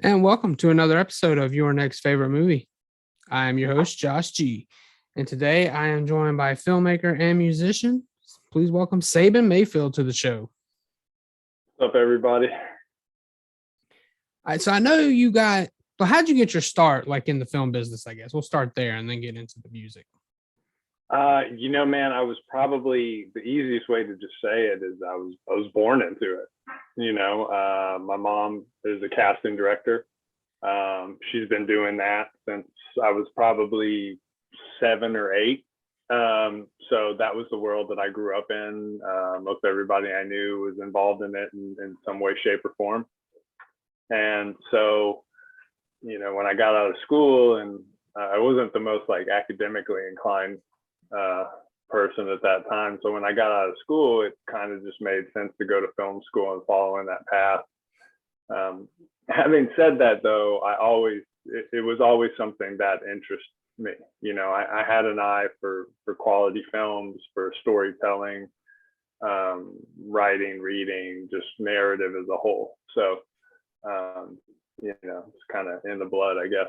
And welcome to another episode of Your Next Favorite Movie. I am your host, Josh G. And today I am joined by filmmaker and musician. Please welcome Sabyn Mayfield to the show. What's up, everybody? All right, so I know you got, but how'd you get your start, like in the film business, I guess? We'll start there and then get into the music. Man, I was probably the easiest way to just say it is I was born into it. My mom is a casting director. She's been doing that since I was probably 7 or 8. So that was the world that I grew up in. Most everybody I knew was involved in it in some way, shape, or form. And so, when I got out of school, and I wasn't the most like academically inclined person at that time. So when I got out of school, it kind of just made sense to go to film school and follow in that path. Having said that, though, it was always something that interested me. I had an eye for quality films, for storytelling, writing, reading, just narrative as a whole. So, it's kind of in the blood, I guess.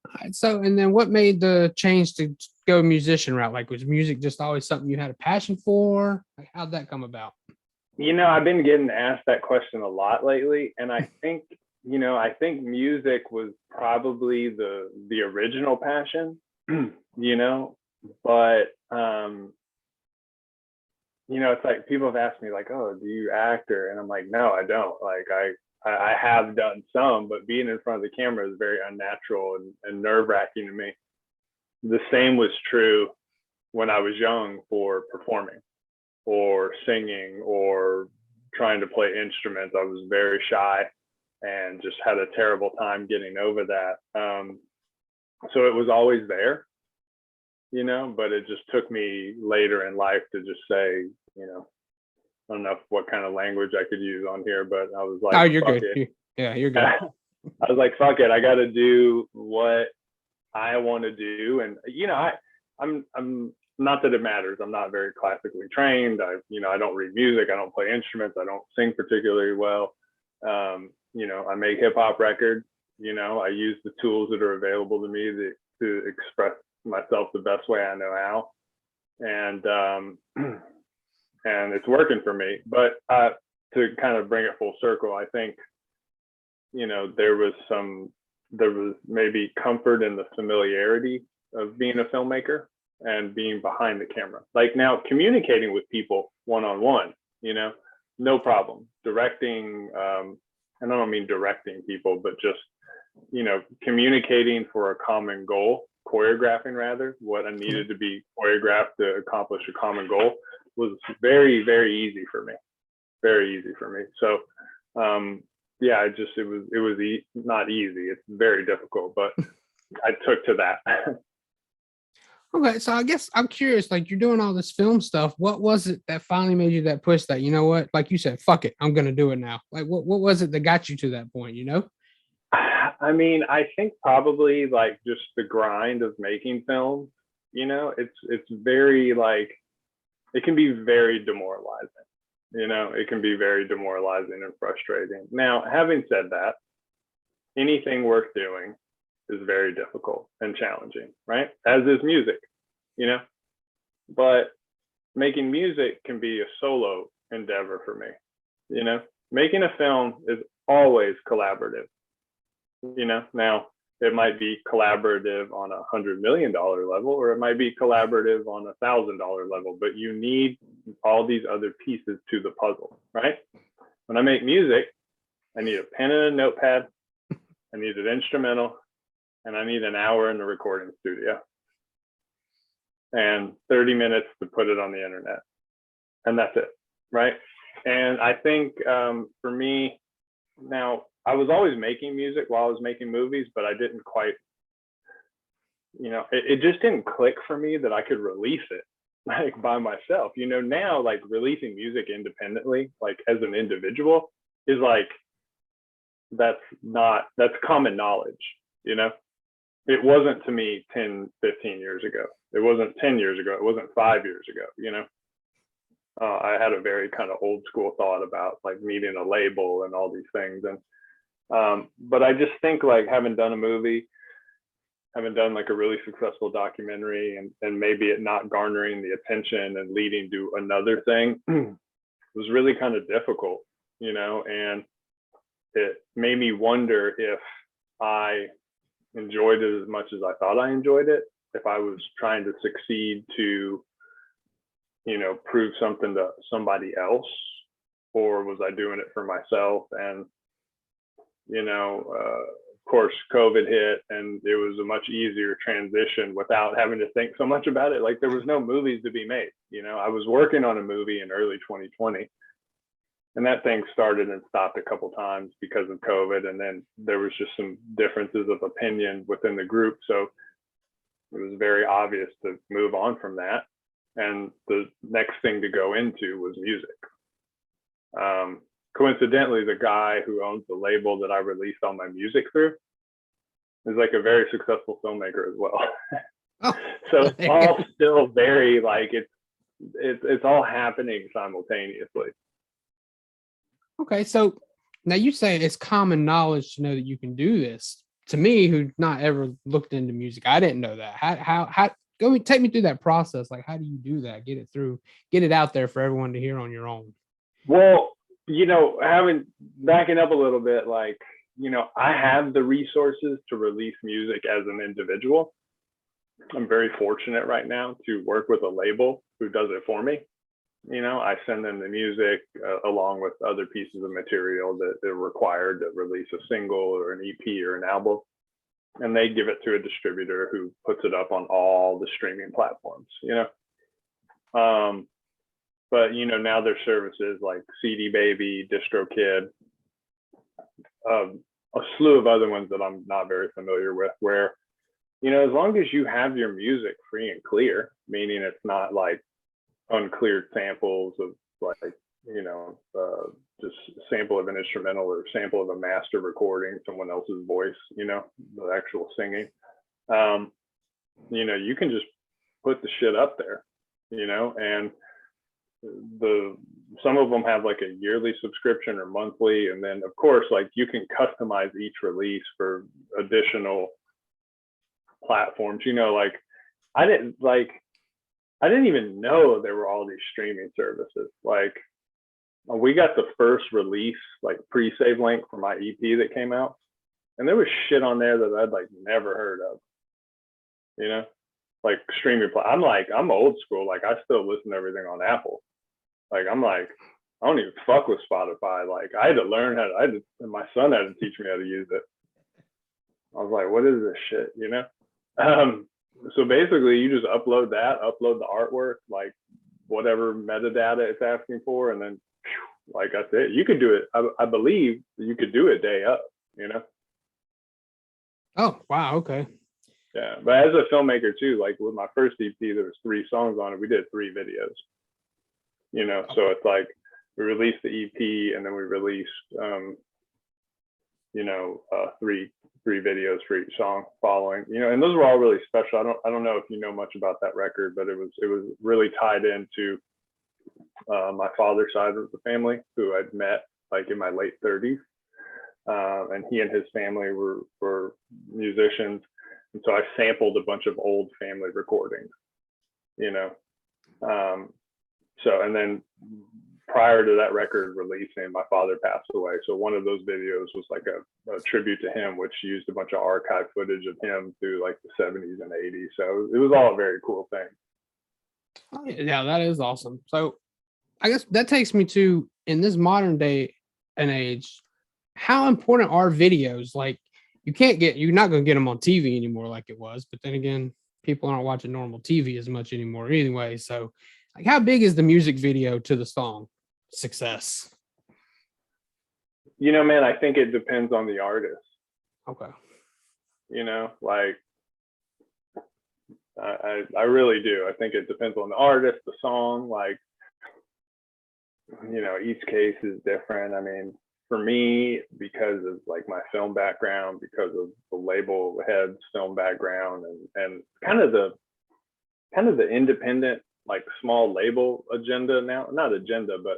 All right, so, and then what made the change to go musician route? Like, was music just always something you had a passion for? Like, how'd that come about? I've been getting asked that question a lot lately, and I think music was probably the original passion, but it's like people have asked me like, oh, do you act? And I'm like, no, I don't. Like I have done some, but being in front of the camera is very unnatural and nerve-wracking to me. The same was true when I was young for performing or singing or trying to play instruments. I was very shy and just had a terrible time getting over that. So it was always there, but it just took me later in life to just say, I don't know what kind of language I could use on here, but I was like, oh, you're good. You're good. I was like, fuck it. I got to do what I want to do. And, I'm not that it matters. I'm not very classically trained. I don't read music. I don't play instruments. I don't sing particularly well. I make hip hop records. I use the tools that are available to me to express myself the best way I know how. And it's working for me. But to kind of bring it full circle, I think, there was maybe comfort in the familiarity of being a filmmaker and being behind the camera. Like now, communicating with people one-on-one, no problem. Directing, and I don't mean directing people, but just, communicating for a common goal, choreographing rather, what I needed to be choreographed to accomplish a common goal was very, very easy for me. Very easy for me. So, it was not easy. It's very difficult, but I took to that. Okay, so I guess I'm curious, like you're doing all this film stuff. What was it that finally made you that push that, you know what, like you said, fuck it, I'm going to do it now? Like, what was it that got you to that point, I mean, I think probably like just the grind of making films, it's very like, it can be very demoralizing. It can be very demoralizing and frustrating. Now, having said that, anything worth doing is very difficult and challenging, right? As is music, but making music can be a solo endeavor for me. Making a film is always collaborative. Now it might be collaborative on $100 million level, or it might be collaborative on $1,000 level, but you need all these other pieces to the puzzle, right? When I make music, I need a pen and a notepad, I need an instrumental, and I need an hour in the recording studio and 30 minutes to put it on the internet. And that's it, right? And I think for me, now, I was always making music while I was making movies, but I didn't quite, it just didn't click for me that I could release it like by myself. Now like releasing music independently, like as an individual, is like, that's common knowledge. It wasn't to me 10, 15 years ago. It wasn't 10 years ago. It wasn't 5 years ago. I had a very kind of old school thought about like needing a label and all these things. And But I just think like having done a movie, having done like a really successful documentary, and maybe it not garnering the attention and leading to another thing was really kind of difficult, and it made me wonder if I enjoyed it as much as I thought I enjoyed it, if I was trying to succeed to, prove something to somebody else, or was I doing it for myself? And, of course, COVID hit, and it was a much easier transition without having to think so much about it. Like there was no movies to be made. I was working on a movie in early 2020, and that thing started and stopped a couple times because of COVID. And then there was just some differences of opinion within the group. So it was very obvious to move on from that. And the next thing to go into was music. Coincidentally, the guy who owns the label that I released all my music through is like a very successful filmmaker as well. Oh, so it's all still very like it's all happening simultaneously. okay. So now you say it's common knowledge to know that you can do this. To me, who not ever looked into music, I didn't know that. How go take me through that process? Like, how do you do that? Get it out there for everyone to hear on your own. Well, backing up a little bit, like, I have the resources to release music as an individual. I'm very fortunate right now to work with a label who does it for me. I send them the music along with other pieces of material that are required to release a single or an EP or an album. And they give it to a distributor who puts it up on all the streaming platforms, But, now there's services like CD Baby, DistroKid, a slew of other ones that I'm not very familiar with, where, as long as you have your music free and clear, meaning it's not like uncleared samples of like, just sample of an instrumental or sample of a master recording, someone else's voice, the actual singing, you can just put the shit up there, and some of them have like a yearly subscription or monthly, and then of course like you can customize each release for additional platforms. Like I didn't even know there were all these streaming services. Like we got the first release like pre-save link for my EP that came out, and there was shit on there that I'd like never heard of, like streaming. I'm old school. Like I still listen to everything on Apple. Like I'm like, I don't even fuck with Spotify. Like I had to learn and my son had to teach me how to use it. I was like, what is this shit? So basically you just upload the artwork, like whatever metadata it's asking for, and then like that's it. You could do it. I believe you could do it day up, Oh, wow. Okay. Yeah. But as a filmmaker too, like with my first EP, there was 3 songs on it. We did 3 videos. So it's like we released the EP and then we released, 3 videos for each song following, and those were all really special. I don't know if you know much about that record, but it was really tied into my father's side of the family, who I'd met like in my late 30s, and he and his family were musicians, and so I sampled a bunch of old family recordings, So, and then prior to that record releasing, my father passed away. So one of those videos was like a tribute to him, which used a bunch of archive footage of him through like the 70s and 80s. So it was all a very cool thing. Oh, yeah, that is awesome. So I guess that takes me to, in this modern day and age, how important are videos? Like you're not going to get them on TV anymore like it was, but then again, people aren't watching normal TV as much anymore anyway. So like how big is the music video to the song success? Man, I think it depends on the artist. Okay. Like I really do. I think it depends on the artist, the song, like, each case is different. I mean, for me, because of like my film background, because of the label head's film background, and kind of the independent, like small label agenda now, not agenda, but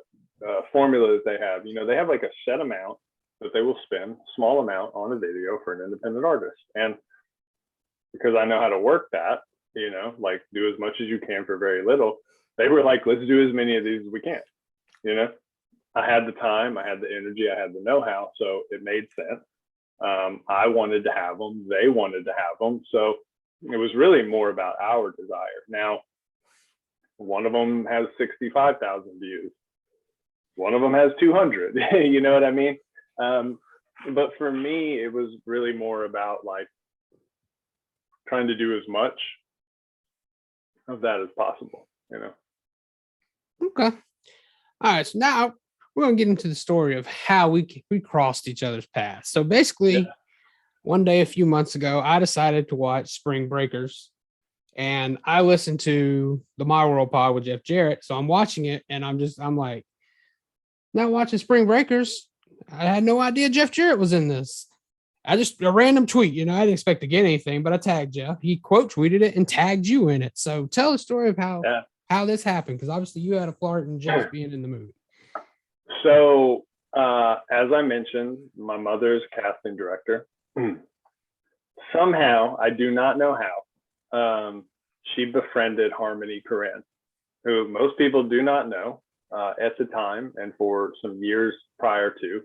formula that they have, they have like a set amount that they will spend a small amount on a video for an independent artist. And because I know how to work that, like do as much as you can for very little, they were like, let's do as many of these as we can. I had the time, I had the energy, I had the know-how, so it made sense. I wanted to have them, they wanted to have them. So it was really more about our desire. Now, one of them has 65,000 views. One of them has 200, you know what I mean? But for me, it was really more about like trying to do as much of that as possible, Okay. All right. So now we're going to get into the story of how we crossed each other's paths. So basically, one day a few months ago, I decided to watch Spring Breakers, and I listened to the My World Pod with Jeff Jarrett. So I'm watching it, and I'm like, not watching Spring Breakers. I had no idea Jeff Jarrett was in this. A random tweet, I didn't expect to get anything, but I tagged Jeff. He quote tweeted it and tagged you in it. So tell the story of how this happened, because obviously you had a part in Jeff being in the movie. So, as I mentioned, my mother's casting director. Somehow, I do not know how, she befriended Harmony Korine, who most people do not know at the time, and for some years prior to,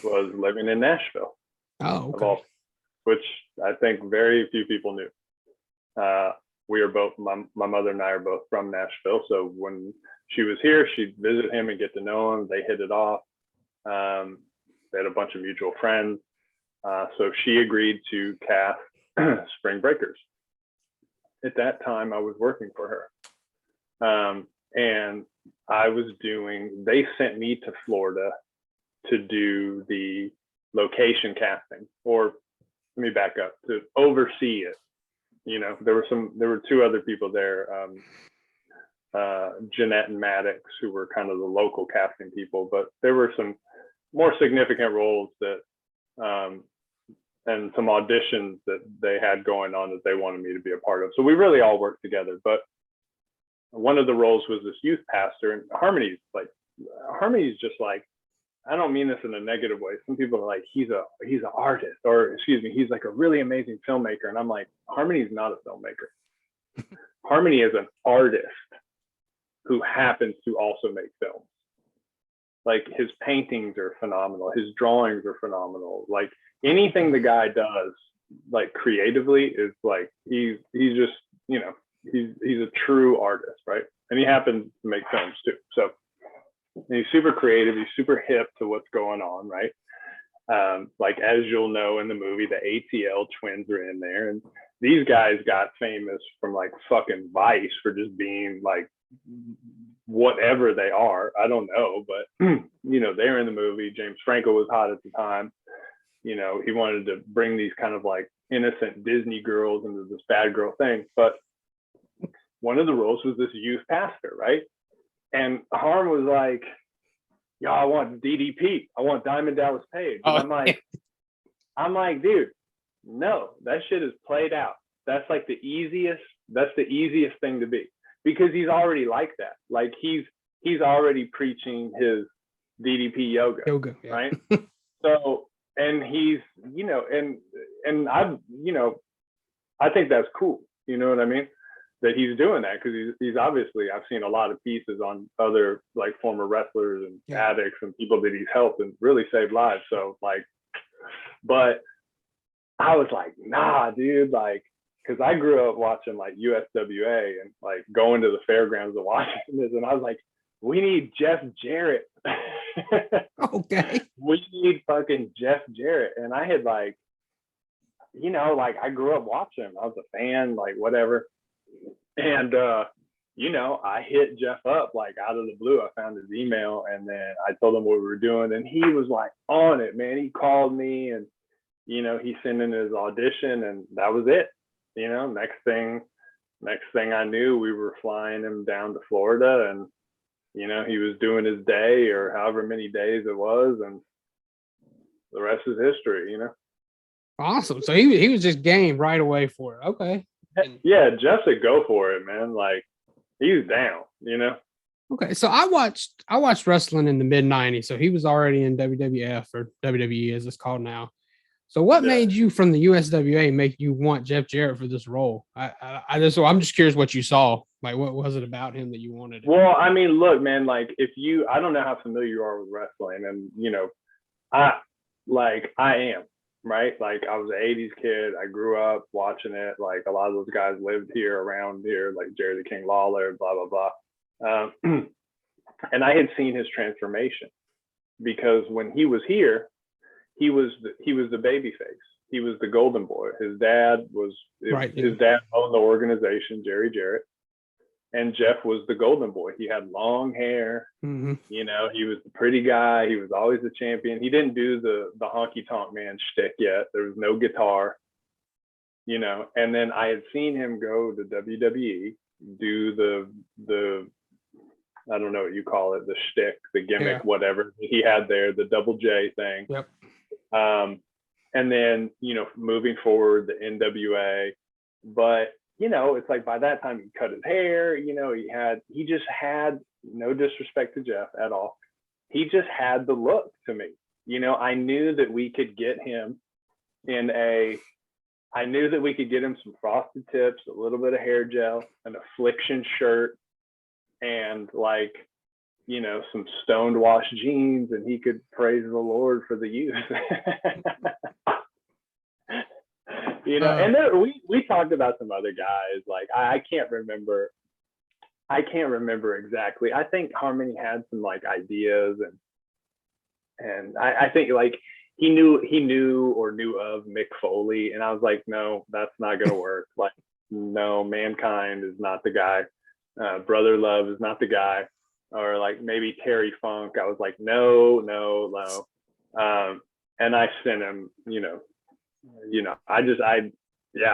was living in Nashville. Oh, okay. Which I think very few people knew. We are both, my mother and I are both from Nashville. So when she was here, she'd visit him and get to know him. They hit it off. They had a bunch of mutual friends. So she agreed to cast Spring Breakers. At that time, I was working for her. And they sent me to Florida to do the location casting, or let me back up, to oversee it. There were two other people there, Jeanette and Maddox, who were kind of the local casting people, but there were some more significant roles that, and some auditions that they had going on that they wanted me to be a part of. So we really all worked together, but one of the roles was this youth pastor, and Harmony's just like, I don't mean this in a negative way. Some people are like, he's an artist, or excuse me, he's like a really amazing filmmaker. And I'm like, Harmony's not a filmmaker. Harmony is an artist who happens to also make films. Like, his paintings are phenomenal. His drawings are phenomenal. Like, anything the guy does, like, creatively is like, he's just, he's a true artist, right? And he happens to make films too. So he's super creative. He's super hip to what's going on, right? Like, as you'll know in the movie, the ATL twins are in there, and these guys got famous from like fucking Vice for just being like whatever they are. I don't know, but they're in the movie. James Franco was hot at the time. He wanted to bring these kind of like innocent Disney girls into this bad girl thing. But one of the roles was this youth pastor, right? And Harm was like, yo, I want DDP. I want Diamond Dallas Page. And I'm like, dude, no, that shit is played out. That's like the easiest thing to be, because he's already like that. Like, he's already preaching his DDP yoga, yeah. Right? So, and he's, and I've, I think that's cool. You know what I mean? That he's doing that, because he's obviously, I've seen a lot of pieces on other like former wrestlers and addicts and people that he's helped and really saved lives. So like, but I was like, nah, dude, like, because I grew up watching like USWA and like going to the fairgrounds and watching this, and I was like, we need Jeff Jarrett. Okay. We need fucking Jeff Jarrett. And I had like, like, I grew up watching him. I was a fan, like whatever. And I hit Jeff up like out of the blue. I found his email, and then I told him what we were doing, and he was like on it, man. He called me, and he sent in his audition, and that was it. Next thing I knew, we were flying him down to Florida, and he was doing his day, or however many days it was, and the rest is history. Awesome. So he was just game right away for it. Okay. Yeah, Jeff said go for it, man. Like, he's down, Okay, so I watched wrestling in the mid '90s, so he was already in WWF or WWE as it's called now. So what Yeah. made you from the USWA make you want Jeff Jarrett for this role? I'm just curious what you saw. Like, what was it about him that you wanted it? Well, I mean, look, man, like I don't know how familiar you are with wrestling, and I I am, right? Like I was an '80s kid. I grew up watching it. Like a lot of those guys lived here around here, like Jerry the King Lawler, blah blah blah. And I had seen his transformation because when he was here, he was the baby face. He was the golden boy. His dad Right. his dad owned the organization, Jerry Jarrett, and Jeff was the golden boy. He had long hair. Mm-hmm. He was the pretty guy. He was always the champion. He didn't do the honky tonk man shtick yet. There was no guitar, And then I had seen him go to WWE, do the I don't know what you call it, the shtick, the gimmick, whatever he had there, the double J thing. Yep. And then, moving forward, the NWA. But, it's like by that time he cut his hair, he just had, no disrespect to Jeff at all. He just had the look to me. I knew that we could get him some frosted tips, a little bit of hair gel, an affliction shirt, and some stoned wash jeans, and he could praise the Lord for the youth. And there, we talked about some other guys. Like I can't remember exactly. I think Harmony had some ideas, and I think he knew or knew of Mick Foley, and I was like, no, that's not gonna work. No, Mankind is not the guy. Brother Love is not the guy. Or maybe Terry Funk. I was like, no. And I sent him, I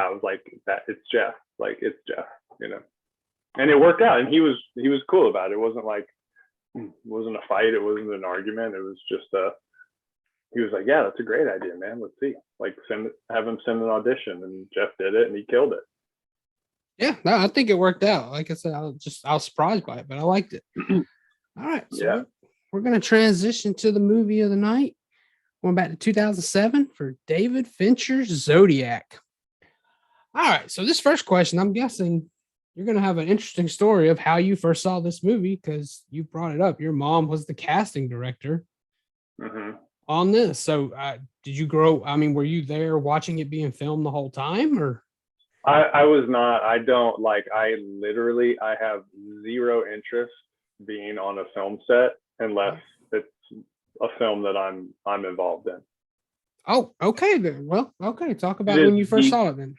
was like, that it's Jeff. It's Jeff, And it worked out, and he was cool about it. It wasn't a fight, it wasn't an argument. It was just he was like, yeah, that's a great idea, man. Let's see. Have him send an audition, and Jeff did it, and he killed it. Yeah, no, I think it worked out. Like I said, I was surprised by it, but I liked it. All right, so we're gonna transition to the movie of the night. Going back to 2007 for David Fincher's Zodiac. All right, so this first question, I'm guessing you're gonna have an interesting story of how you first saw this movie because you brought it up. Your mom was the casting director on this. So, did you grow? I mean, were you there watching it being filmed the whole time, or? I was not. I don't I have zero interest being on a film set unless it's a film that I'm involved in. Oh, okay then. Well, okay. Talk about when you first saw it then.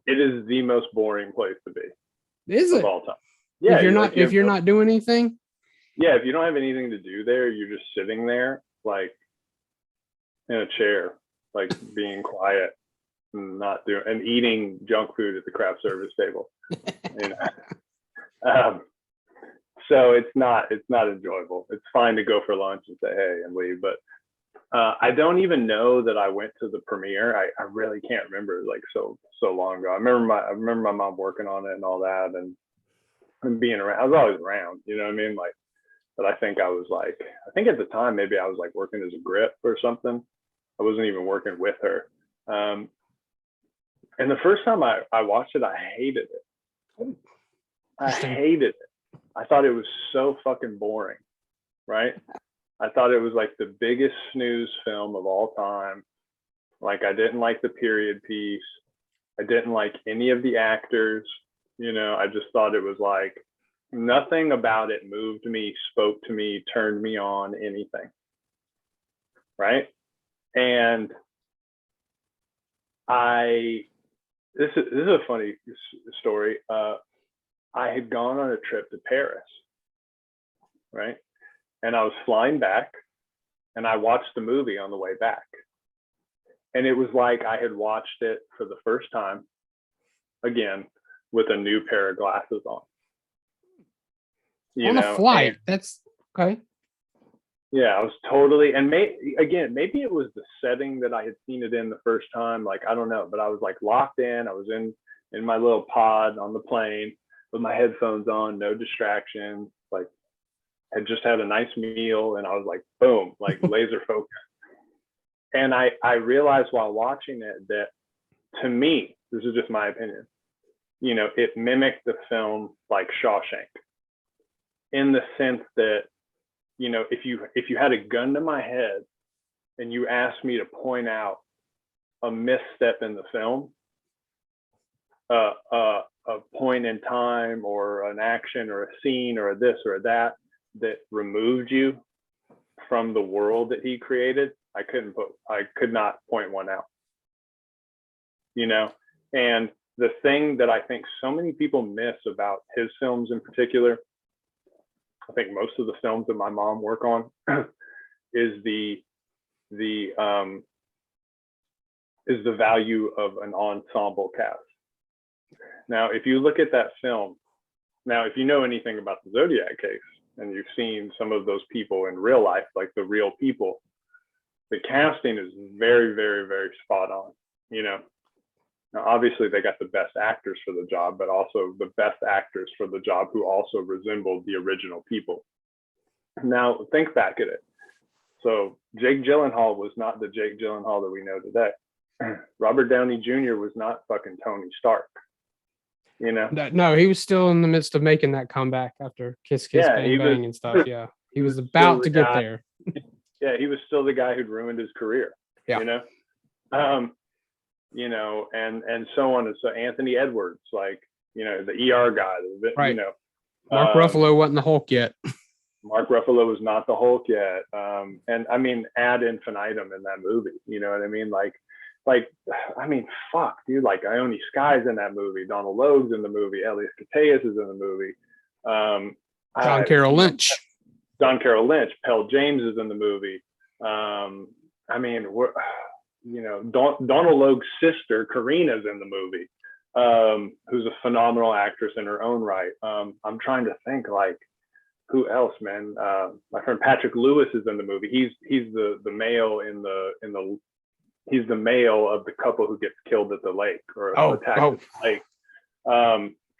It is the most boring place to be. Is it? Of all time. Yeah. If you're not doing anything? Yeah, if you don't have anything to do there, you're just sitting there in a chair, being quiet. Not doing and eating junk food at the craft service table. So it's not enjoyable. It's fine to go for lunch and say hey and leave, but I don't even know that I went to the premiere. I really can't remember, so long ago. I remember my mom working on it and all that, and being around. I was always around, you know what I mean? But I think I was I think at the time maybe I was working as a grip or something. I wasn't even working with her. And the first time I watched it, I hated it. I hated it. I thought it was so fucking boring, right? I thought it was the biggest snooze film of all time. I didn't like the period piece. I didn't like any of the actors. I just thought it was nothing about it moved me, spoke to me, turned me on, anything. Right? And this is a funny story. I had gone on a trip to Paris, right? And I was flying back, and I watched the movie on the way back. And it was I had watched it for the first time, again, with a new pair of glasses on. On a flight, that's okay. Yeah, I was totally, and maybe it was the setting that I had seen it in the first time. I don't know, but I was locked in. I was in my little pod on the plane with my headphones on, no distractions. had just had a nice meal, and I was like, boom, like laser focus. And I realized while watching it that, to me, this is just my opinion, you know, it mimicked the film like Shawshank, in the sense that, you know, if you had a gun to my head and you asked me to point out a misstep in the film, a point in time or an action or a scene or a this or a that removed you from the world that he created, I could not point one out, you know. And the thing that I think so many people miss about his films in particular, I think most of the films that my mom work on, is the value of an ensemble cast. Now, if you look at that film, now, if you know anything about the Zodiac case and you've seen some of those people in real life, like the real people, the casting is very, very, very spot on, you know. Now, obviously, they got the best actors for the job, but also the best actors for the job who also resembled the original people. Now, think back at it. So Jake Gyllenhaal was not the Jake Gyllenhaal that we know today. Robert Downey Jr. was not fucking Tony Stark, you know? No, he was still in the midst of making that comeback after Kiss Kiss Bang Bang and stuff. Yeah, he was about to get there. Yeah, he was still the guy who'd ruined his career. Yeah, you know, you know, and so on. And so Anthony Edwards, like, you know, the ER guy, right? You know, Mark Ruffalo wasn't the Hulk yet. Mark Ruffalo was not the Hulk yet. And I mean, ad infinitum in that movie. You know what I mean? Like, I mean, fuck, dude. Like, Ione Skye's in that movie. Donald Logue's in the movie. Elias Koteas is in the movie. John Carroll Lynch. John Carroll Lynch. Pell James is in the movie. I mean, you know, Donald Logue's sister, Karina's in the movie, who's a phenomenal actress in her own right. I'm trying to think, like, who else, man? My friend Patrick Lewis is in the movie. He's the male in the he's the male of the couple who gets killed at the lake or attacked at the lake.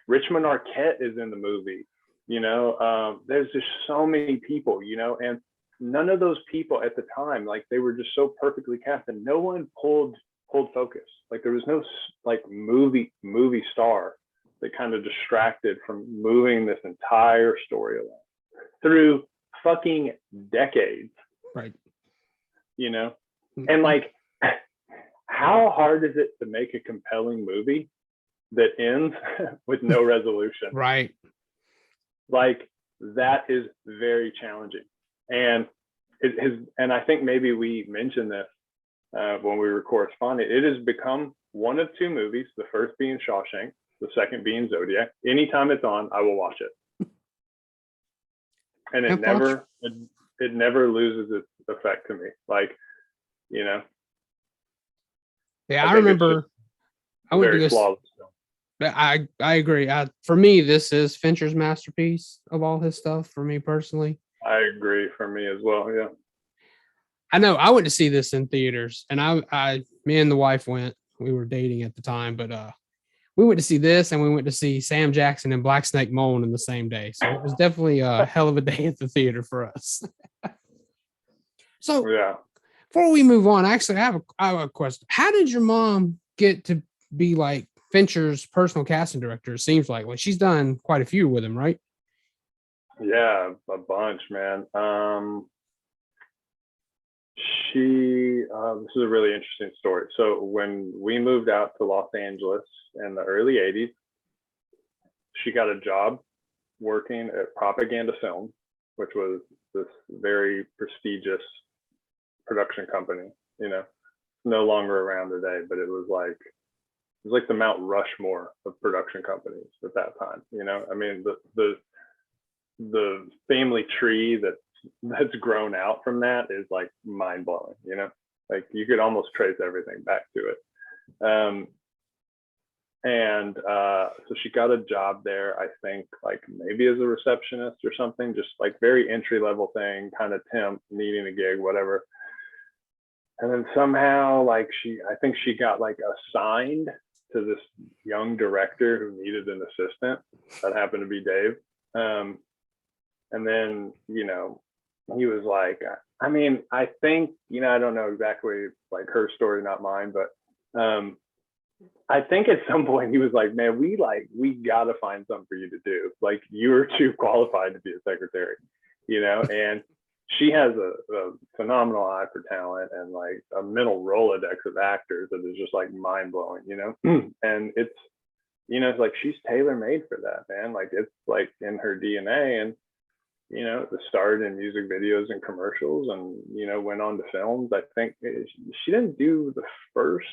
Richmond Arquette is in the movie. You know, there's just so many people, you know, and none of those people at the time, like, they were just so perfectly cast, and no one pulled focus. Like, there was no like movie star that kind of distracted from moving this entire story along through fucking decades. Right. You know, and like, how hard is it to make a compelling movie that ends with no resolution? Right. Like, that is very challenging. And and I think maybe we mentioned this when we were corresponding. It has become one of two movies, the first being Shawshank, the second being Zodiac. Anytime it's on, I will watch it. And it never loses its effect to me. Like, you know. Yeah, I remember I went to go. Flawless film. I agree. For me, this is Fincher's masterpiece of all his stuff. For me personally, I agree. For me as well. Yeah. I know I went to see this in theaters, and me and the wife went. We were dating at the time, but we went to see this, and we went to see Sam Jackson and Black Snake Moan in the same day. So it was definitely a hell of a day at the theater for us. So yeah. Before we move on, actually, I have a question. How did your mom get to be like Fincher's personal casting director? It seems like she's done quite a few with him, right? Yeah, a bunch, man. This is a really interesting story. So when we moved out to Los Angeles in the early 80s, she got a job working at Propaganda Film, which was this very prestigious production company. You know, no longer around today, but it was like the Mount Rushmore of production companies at that time. You know, I mean, the family tree that's grown out from that is like mind blowing. You know, like you could almost trace everything back to it. So she got a job there, I think, like maybe as a receptionist or something, just like very entry level thing, kind of temp, needing a gig, whatever. And then somehow, like, I think she got like assigned to this young director who needed an assistant. That happened to be Dave. And And then, he was like, I mean, I think, I don't know exactly like her story, not mine, but I think at some point he was like, man, we gotta find something for you to do. Like, you're too qualified to be a secretary, and she has a phenomenal eye for talent and like a mental Rolodex of actors that is just like mind blowing, and it's like she's tailor made for that, man. Like, it's like in her DNA. And it started in music videos and commercials, and went on to films. I think she didn't do the first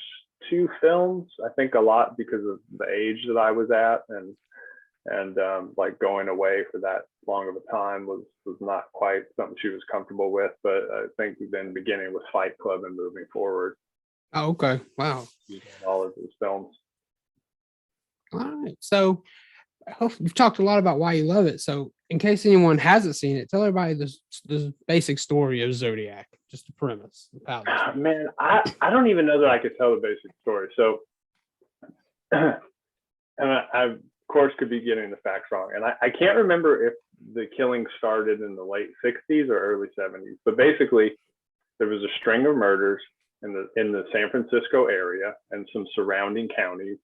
two films, I think a lot because of the age that I was at, and like going away for that long of a time was not quite something she was comfortable with. But I think then beginning with Fight Club and moving forward. Oh, okay. Wow. All of his films. All right. So you've talked a lot about why you love it. So in case anyone hasn't seen it, tell everybody the basic story of Zodiac, just the premise. Man, I don't even know that I could tell the basic story. So, and I of course could be getting the facts wrong. And I can't remember if the killing started in the late 60s or early 70s. But basically, there was a string of murders in the San Francisco area and some surrounding counties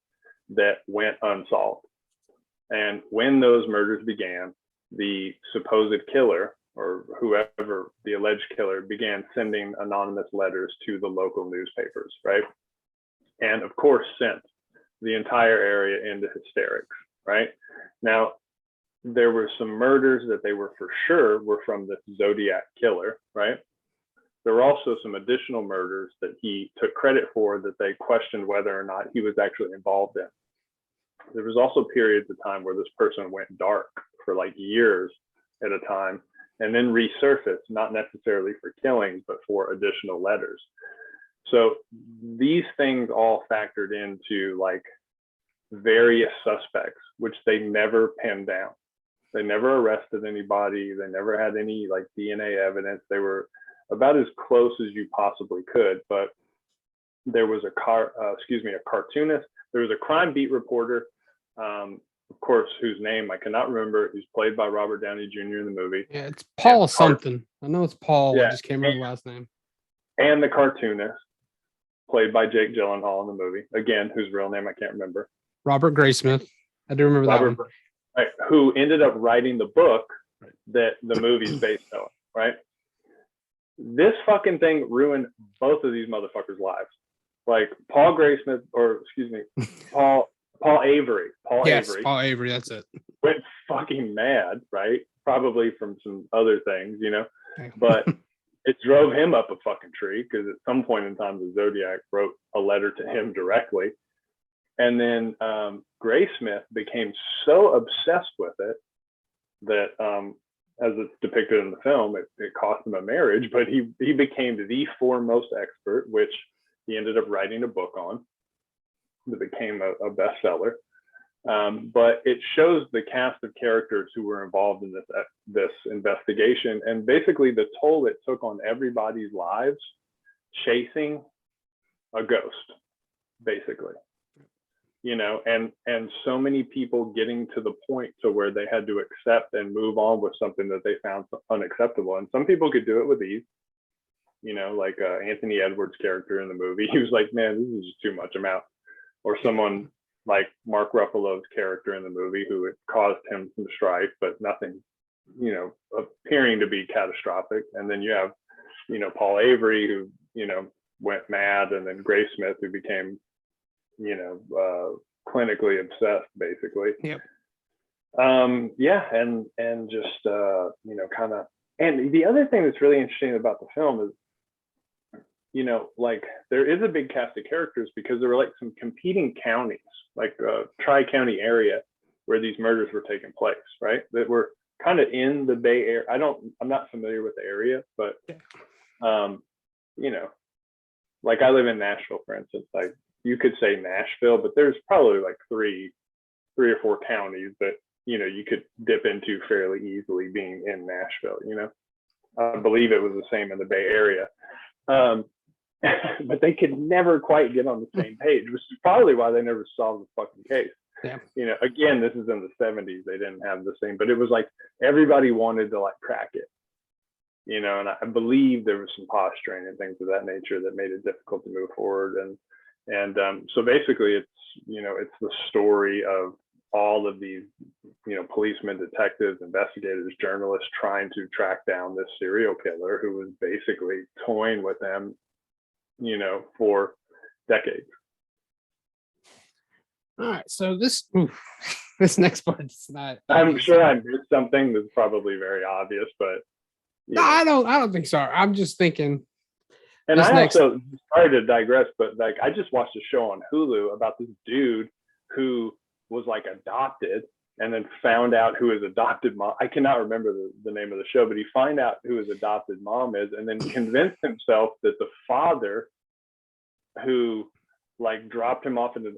that went unsolved. And when those murders began, the supposed killer, or whoever the alleged killer, began sending anonymous letters to the local newspapers, right? And of course, sent the entire area into hysterics, right? Now, there were some murders that they were for sure were from this Zodiac killer, right? There were also some additional murders that he took credit for that they questioned whether or not he was actually involved in. There was also periods of time where this person went dark for like years at a time and then resurfaced, not necessarily for killings, but for additional letters. So these things all factored into like various suspects, which they never pinned down. They never arrested anybody. They never had any like DNA evidence. They were about as close as you possibly could, but there was a cartoonist. There was a crime beat reporter, of course, whose name I cannot remember, who's played by Robert Downey Jr. in the movie. Yeah, it's Paul something. I know it's Paul. Yeah. I just can't remember the last name. And the cartoonist, played by Jake Gyllenhaal in the movie. Again, whose real name I can't remember. Robert Graysmith. I do remember that one. Right, who ended up writing the book that the movie's based on, right? This fucking thing ruined both of these motherfuckers' lives. Like Paul Avery. Paul Avery, that's it. Went fucking mad, right? Probably from some other things, but it drove him up a fucking tree because at some point in time, the Zodiac wrote a letter to him directly. And then Graysmith became so obsessed with it that, as it's depicted in the film, it cost him a marriage, but he became the foremost expert, which he ended up writing a book on that became a bestseller. But it shows the cast of characters who were involved in this investigation, and basically the toll it took on everybody's lives chasing a ghost, basically. And so many people getting to the point to where they had to accept and move on with something that they found unacceptable. And some people could do it with ease, like Anthony Edwards' character in the movie. He was like, man, this is just too much, I'm out. Or someone like Mark Ruffalo's character in the movie, who it caused him some strife, but nothing, appearing to be catastrophic. And then you have, Paul Avery, who, went mad, and then Graysmith, who became, clinically obsessed, basically. Yep. And just kind of. And the other thing that's really interesting about the film is, like there is a big cast of characters because there were like some competing counties, like tri-county area, where these murders were taking place, right? That were kind of in the Bay Area. I'm not familiar with the area, but like I live in Nashville, for instance. Like you could say Nashville, but there's probably like three or four counties that you could dip into fairly easily being in Nashville. I believe it was the same in the Bay Area. But they could never quite get on the same page, which is probably why they never solved the fucking case. Yeah. You know, again, this is in the 70s. They didn't have the same, but it was like everybody wanted to like crack it. You know, and I believe there was some posturing and things of that nature that made it difficult to move forward. And so basically, it's, you know, it's the story of all of these, you know, policemen, detectives, investigators, journalists trying to track down this serial killer who was basically toying with them, you know, for decades. All right, so this next part's not. I'm sure I missed something that's probably very obvious, but No, I don't think so. I'm just thinking. And I also, sorry to digress, but like I just watched a show on Hulu about this dude who was like adopted and then found out who his adopted mom. I cannot remember the name of the show, but he found out who his adopted mom is, and then convinced himself that the father who like dropped him off in an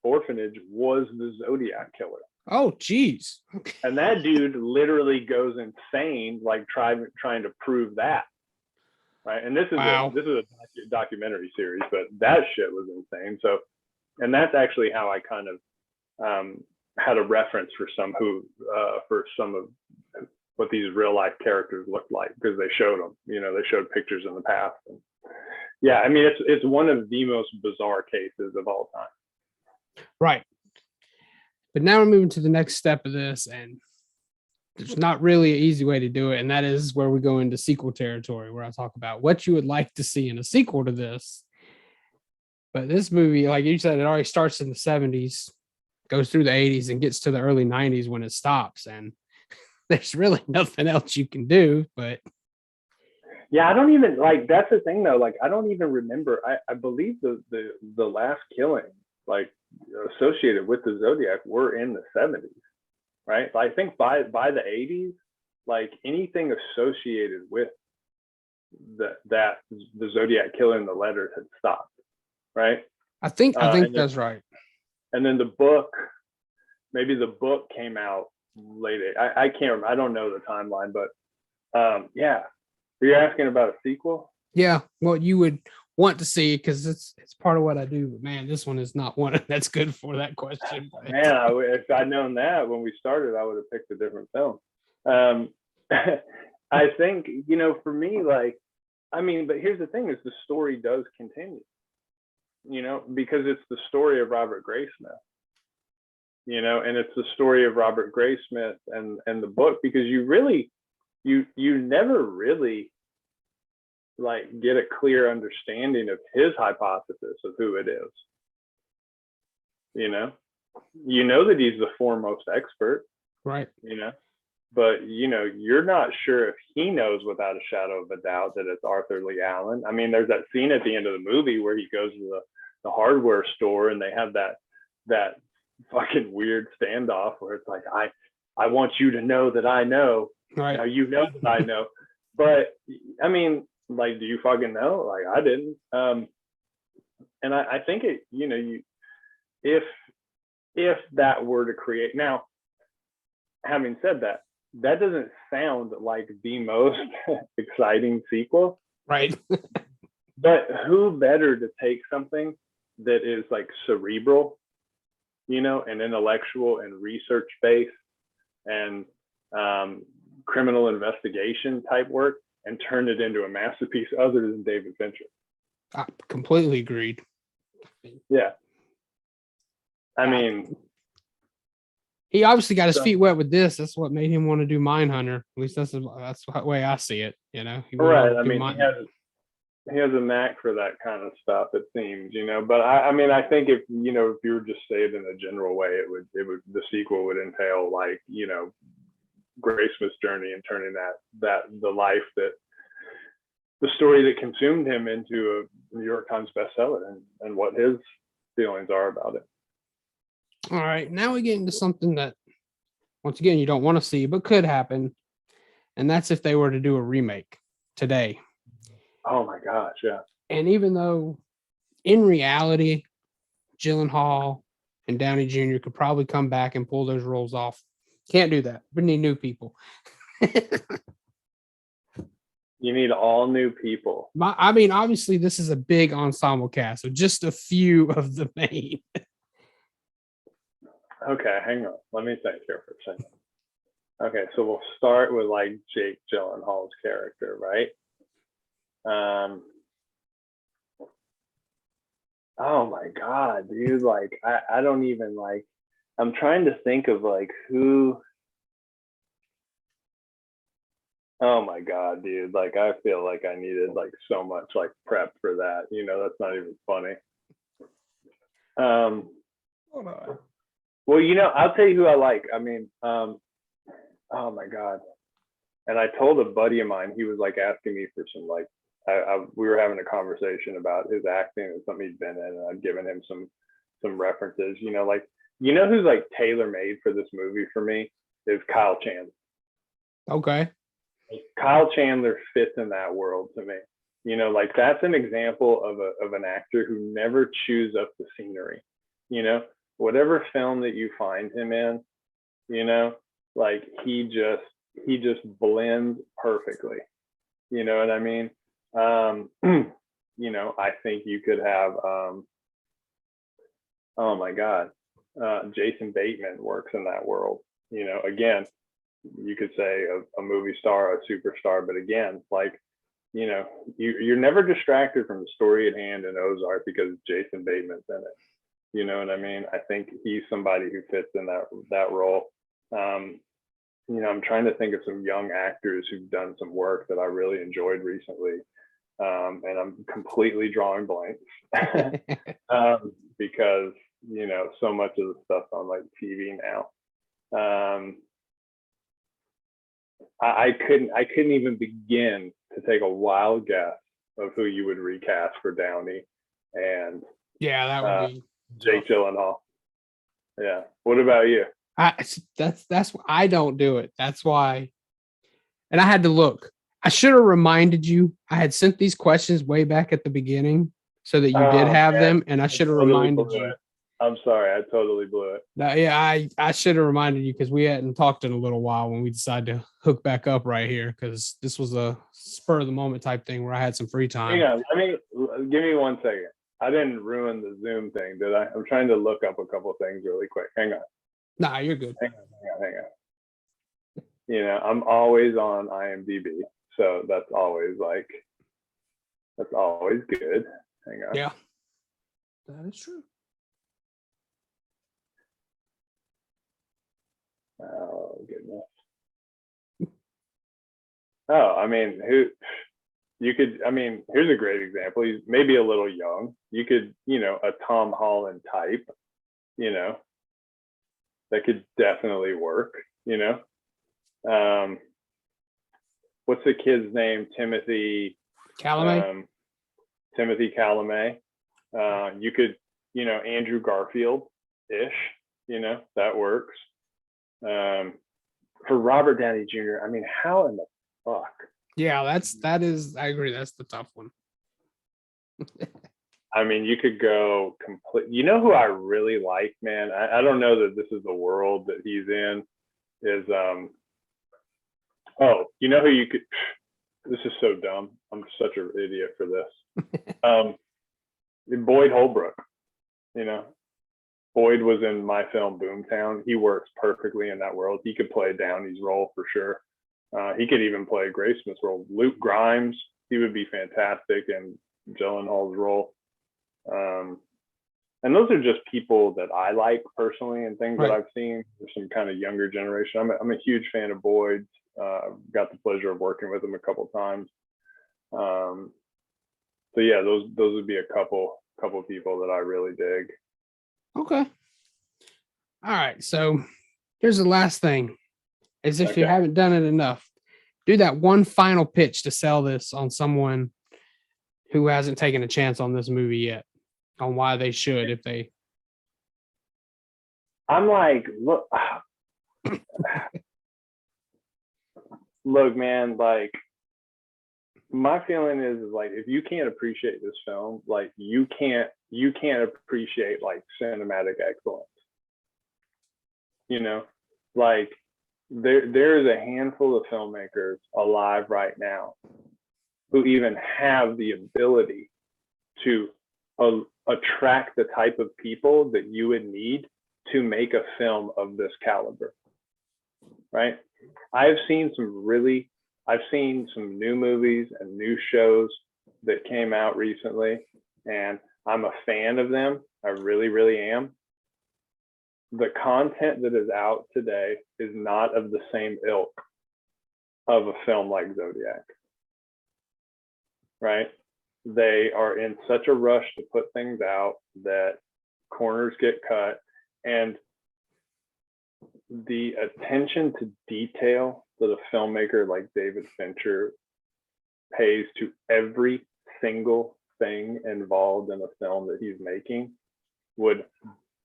orphanage was the Zodiac killer. Oh, geez. Okay. And that dude literally goes insane, like trying to prove that. Right. And this is a documentary series, but that shit was insane. So, and that's actually how I kind of had a reference for some of what these real life characters looked like, because they showed them, you know, they showed pictures in the past. And yeah, I mean, it's one of the most bizarre cases of all time. Right. But now we're moving to the next step of this, and there's not really an easy way to do it. And that is where we go into sequel territory, where I talk about what you would like to see in a sequel to this. But this movie, like you said, it already starts in the 70s, goes through the 80s, and gets to the early 90s when it stops. And there's really nothing else you can do. But yeah, I don't even, like, that's the thing though. Like, I don't even remember. I believe the last killing, like, associated with the Zodiac were in the 70s. Right. I think by the 80s, like anything associated with the Zodiac killer in the letters had stopped. Right. I think that's right. And then the book came out later. I can't remember. I don't know the timeline, but yeah. Are you asking about a sequel? Yeah. Well, you would want to see, because it's part of what I do. But man, this one is not one that's good for that question. Man, if I'd known that when we started, I would have picked a different film. I think, you know, for me, like, I mean, but here's the thing: is the story does continue. You know, because it's the story of Robert Graysmith. You know, and it's the story of Robert Graysmith and the book, because you never really like get a clear understanding of his hypothesis of who it is. You know that he's the foremost expert, right? You know, but you know, you're not sure if he knows without a shadow of a doubt that it's Arthur Lee Allen. I mean, there's that scene at the end of the movie where he goes to the hardware store and they have that fucking weird standoff where it's like, I want you to know that I know. Right. Now you know that I know. But I mean, like, do you fucking know? Like, I didn't. And I think it, you know, if that were to create, now, having said that, that doesn't sound like the most exciting sequel. Right. But who better to take something that is like cerebral, you know, and intellectual and research based and criminal investigation type work and turn it into a masterpiece other than David Fincher? I completely agreed. Yeah. I mean, he obviously got his feet wet with this. That's what made him want to do Mindhunter. At least that's the way I see it. You know, right. I mean, he has a knack for that kind of stuff, it seems, you know. But I mean, I think if you were just say it in a general way, it would the sequel would entail, like, you know, Graysmith's journey and turning that the life that the story that consumed him into a New York Times bestseller, and what his feelings are about it. All right, now we get into something that, once again, you don't want to see, but could happen, and that's if they were to do a remake today. Oh my gosh, yeah. And even though, in reality, Gyllenhaal and Downey Jr. could probably come back and pull those roles off, can't do that. We need new people. You need all new people. I mean, obviously, this is a big ensemble cast, so just a few of the main. Okay, hang on. Let me think here for a second. Okay, so we'll start with like Jake Gyllenhaal's character, right? Oh my God, dude. Like, I don't even like, I'm trying to think of like who. Oh my God, dude. Like, I feel like I needed like so much like prep for that. That's not even funny. Hold on. Well, I'll tell you who I like. I mean, oh my God. And I told a buddy of mine, he was like asking me for some like, we were having a conversation about his acting and something he'd been in, and I'd given him some references. Like who's like tailor made for this movie for me is Kyle Chandler. Okay. Kyle Chandler fits in that world to me. Like that's an example of an actor who never chews up the scenery. Whatever film that you find him in, like he just blends perfectly. You know what I mean? I think you could have oh my God, Jason Bateman works in that world. Again, you could say a movie star, a superstar, but again, like, you're never distracted from the story at hand in Ozark because Jason Bateman's in it. You know what I mean? I think he's somebody who fits in that role. I'm trying to think of some young actors who've done some work that I really enjoyed recently. And I'm completely drawing blanks because, so much of the stuff on like TV now. I couldn't even begin to take a wild guess of who you would recast for Downey and Yeah, that would be Jake Gyllenhaal. Yeah. What about you? That's I don't do it. That's why. And I had to look. I should have reminded you. I had sent these questions way back at the beginning so that you did have them, and I should have reminded you. I'm sorry, I totally blew it. Yeah, I should have reminded you because we hadn't talked in a little while when we decided to hook back up right here because this was a spur of the moment type thing where I had some free time. Hang on, give me 1 second. I didn't ruin the Zoom thing, did I? I'm trying to look up a couple things really quick. Hang on. Nah, you're good. Hang on. I'm always on IMDb, so that's always good. Hang on. Yeah, that is true. Oh goodness. Oh, I mean, here's a great example. He's maybe a little young. You could, a Tom Holland type, that could definitely work, what's the kid's name? Timothy Chalamet. Timothy Chalamet. You could, Andrew Garfield-ish, that works. For Robert Downey Jr., I mean, how in the fuck? Yeah, I agree. That's the tough one. I mean, you could go complete. You know who I really like, man? I don't know that this is the world that he's in. Is you know who you could? This is so dumb. I'm such an idiot for this. Boyd Holbrook. Boyd was in my film Boomtown. He works perfectly in that world. He could play Downey's role for sure. He could even play Graysmith's role. Luke Grimes, he would be fantastic in Gyllenhaal's role. And those are just people that I like personally and things that I've seen for some kind of younger generation. I'm a huge fan of Boyd's. Got the pleasure of working with him a couple times. So yeah, those would be a couple people that I really dig. Okay. All right. So here's the last thing. As if you haven't done it enough, do that one final pitch to sell this on someone who hasn't taken a chance on this movie yet, on why they should if they. I'm like, look, man, like my feeling is like if you can't appreciate this film, like you can't appreciate like cinematic excellence. Like there's a handful of filmmakers alive right now who even have the ability to attract the type of people that you would need to make a film of this caliber, right? I've seen some new movies and new shows that came out recently, and I'm a fan of them. I really, really am. The content that is out today is not of the same ilk of a film like Zodiac, right? They are in such a rush to put things out that corners get cut, and the attention to detail that a filmmaker like David Fincher pays to every single thing involved in a film that he's making would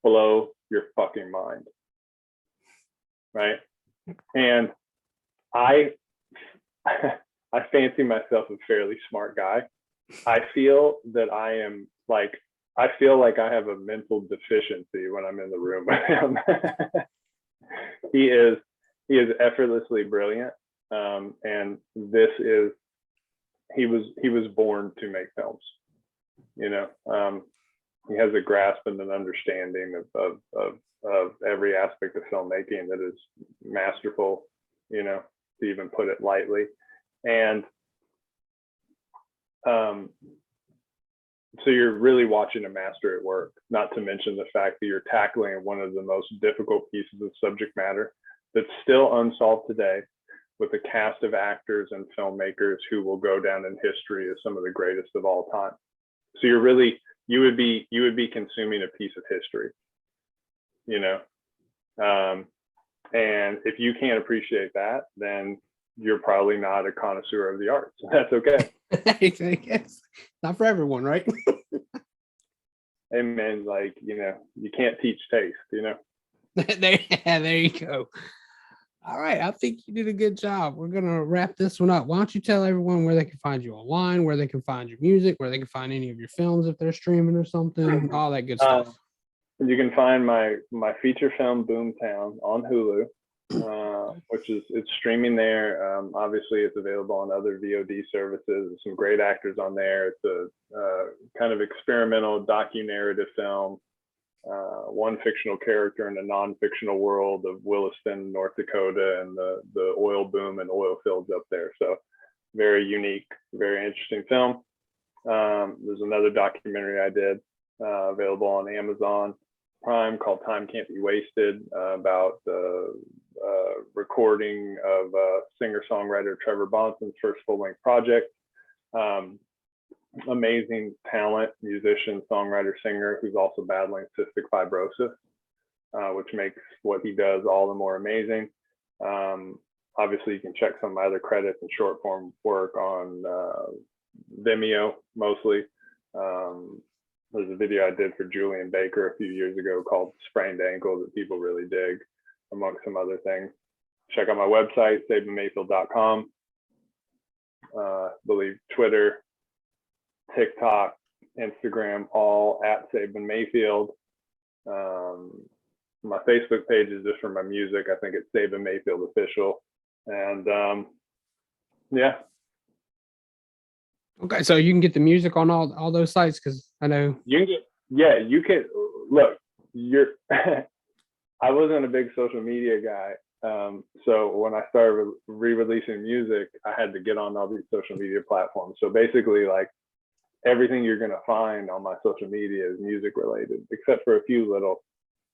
blow your fucking mind, right? And I fancy myself a fairly smart guy. I feel that I feel like I have a mental deficiency when I'm in the room with him. He is effortlessly brilliant, and he was born to make films. You know, he has a grasp and an understanding of every aspect of filmmaking that is masterful, you know, to even put it lightly. And so you're really watching a master at work, not to mention the fact that you're tackling one of the most difficult pieces of subject matter that's still unsolved today, with a cast of actors and filmmakers who will go down in history as some of the greatest of all time. So you would be consuming a piece of history, you know? And if you can't appreciate that, then you're probably not a connoisseur of the arts. That's okay. It's not for everyone, right? Hey man, like, you know, you can't teach taste, you know? There you go. All right, I think you did a good job. We're gonna wrap this one up. Why don't you tell everyone where they can find you online, where they can find your music, where they can find any of your films if they're streaming or something, all that good stuff. You can find my feature film Boomtown on Hulu, which it's streaming there. Obviously, it's available on other VOD services. There's some great actors on there. It's a kind of experimental docu-narrative film. One fictional character in a non-fictional world of Williston, North Dakota, and the oil boom and oil fields up there. So very unique, very interesting film. There's another documentary I did available on Amazon Prime called Time Can't Be Wasted, about the recording of singer-songwriter Trevor Bonson's first full-length project. Amazing talent, musician, songwriter, singer, who's also battling cystic fibrosis, which makes what he does all the more amazing. Obviously, you can check some of my other credits and short form work on Vimeo mostly. There's a video I did for Julian Baker a few years ago called Sprained Ankle that people really dig, amongst some other things. Check out my website, sabynmayfield.com. I believe Twitter, TikTok, Instagram, all at Sabyn Mayfield. My Facebook page is just for my music. I think it's Sabyn Mayfield Official. And yeah. Okay, so you can get the music on all those sites, because I know you can get, yeah, you can look, I wasn't a big social media guy. So when I started re-releasing music, I had to get on all these social media platforms. So basically, like, everything you're going to find on my social media is music related, except for a few little,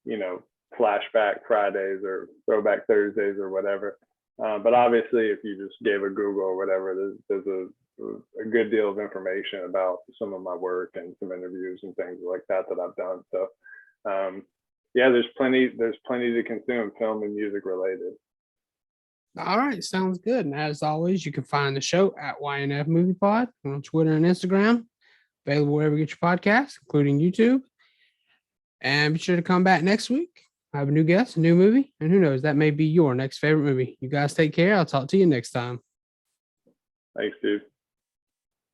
you know, flashback Fridays or throwback Thursdays or whatever. But obviously, if you just gave a Google or whatever, there's a good deal of information about some of my work and some interviews and things like that I've done. So yeah, there's plenty to consume, film and music related. All right, sounds good. And as always, you can find the show at YNF Movie Pod on Twitter and Instagram, available wherever you get your podcasts, including YouTube. And be sure to come back next week. I have a new guest, a new movie, and who knows, that may be your next favorite movie. You guys take care. I'll talk to you next time. Thanks, dude.